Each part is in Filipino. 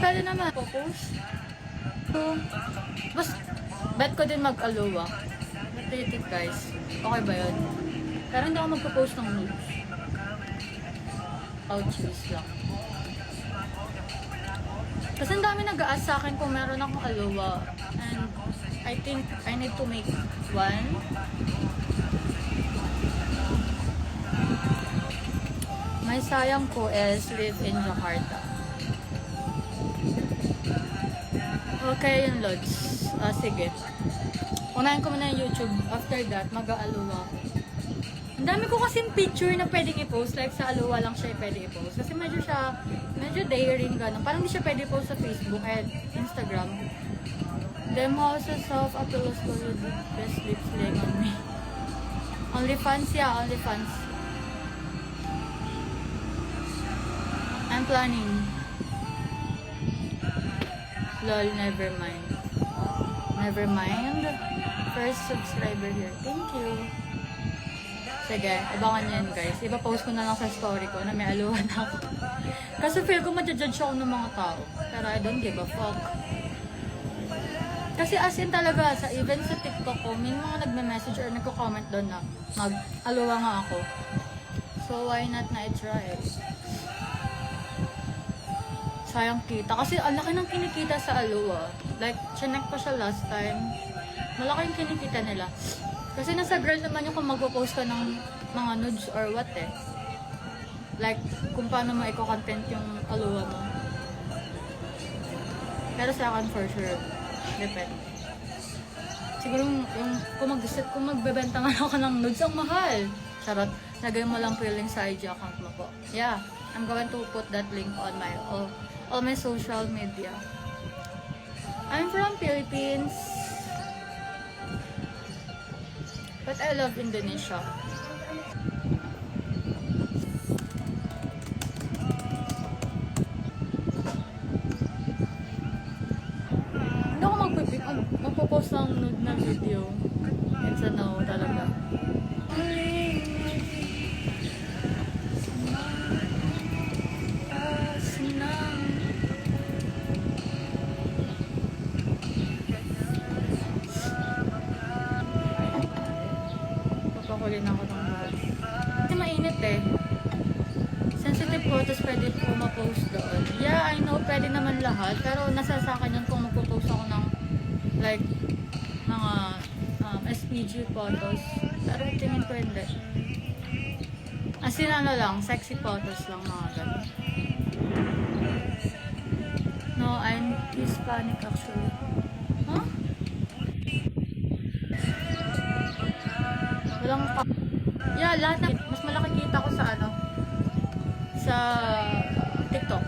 pwede naman. Focus. So, bet ko din mag-aloha. What do you think, guys? Okay ba yun? Pero hindi ako magpo-post ng nudes. Ouchies lang. Kasi ang dami nag-a-ask sa akin kung meron akong aloha. And I think I need to make one. My sayang ko is live in Jakarta. Okay yun, Lods. Sige. Unahin ko muna yung YouTube. After that, mag-aaluwa. Ang dami ko kasing picture na pwedeng i-post. Like sa aluwa lang siya pwede i-post. Kasi medyo daring gano'n. Parang hindi siya pwede i-post sa Facebook at Instagram. Them houses of Apollo's Gold best lips laying on me. OnlyFans, yeah, OnlyFans. I'm planning. Lol, never mind. Never mind. First subscriber here. Thank you. Sige, abangan yan guys. Ipa-post ko na lang sa story ko na may aluhan ako. Kasi feel ko ma-judge ako ng mga tao. Pero I don't give a fuck. Kasi as in talaga, even sa TikTok ko, may mga nagme-message or nagko-comment doon na mag-aluwa nga ako. So why not na i-try? Sayang kita. Kasi ang laki ng kinikita sa aluwa. Like, chinek ko siya last time. Malaki yung kinikita nila. Kasi nasa girl naman yung kung magpo-post ka ng mga nudes or what eh. Like, kung paano mo i-content yung aluwa mo. Pero sa akin for sure, depende. Siguro yung kung magbebenta man ako ng nudes, ang mahal. Charot. Lagay mo lang po yung link sa IG account mo po. Yeah, I'm going to put that link on my all my social media. I'm from Philippines. But I love Indonesia. Hindi ako magpo-post ng nude na video. It's a no talaga. Papakulin ako ng bus. Kasi mainit eh. Sensitive photos pwede po ma-post doon. Yeah, I know, pwede naman lahat. Pero nasa sa akin yun kung magpo-post ako ng like mga SPG photos. Pero tingin ko hindi. As in ano lang, sexy photos lang mga ganun. No, I'm Hispanic actually. Huh? Walang pa. Yeah, lahat na. Mas malaki kita ko sa ano. Sa TikTok.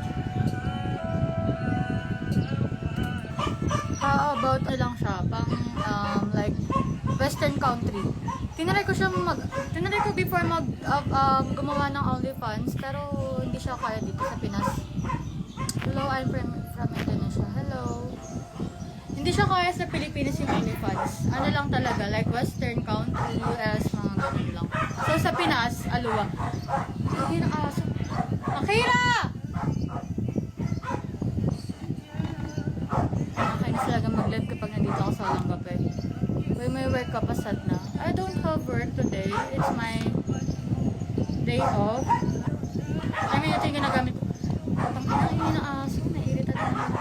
About lang siya. Pang like Western country. Tinry ko before gumawa ng OnlyFans. Pero hindi siya kaya dito sa Pinas. Hello, I'm from Indonesia. Hello. Hindi siya kaya sa Pilipinas yung OnlyFans. Ano lang talaga, like Western country, US, mga ganun lang. So sa Pinas, aluwa. Hindi na aso. Akira! Nakakainis talaga mag-live kapag nandito ako sa walang kape. May work ka pa sad na. I don't have work today. It's my day off. I mean, ito yung ginagamit ko. Pang na aso, nairita na naman.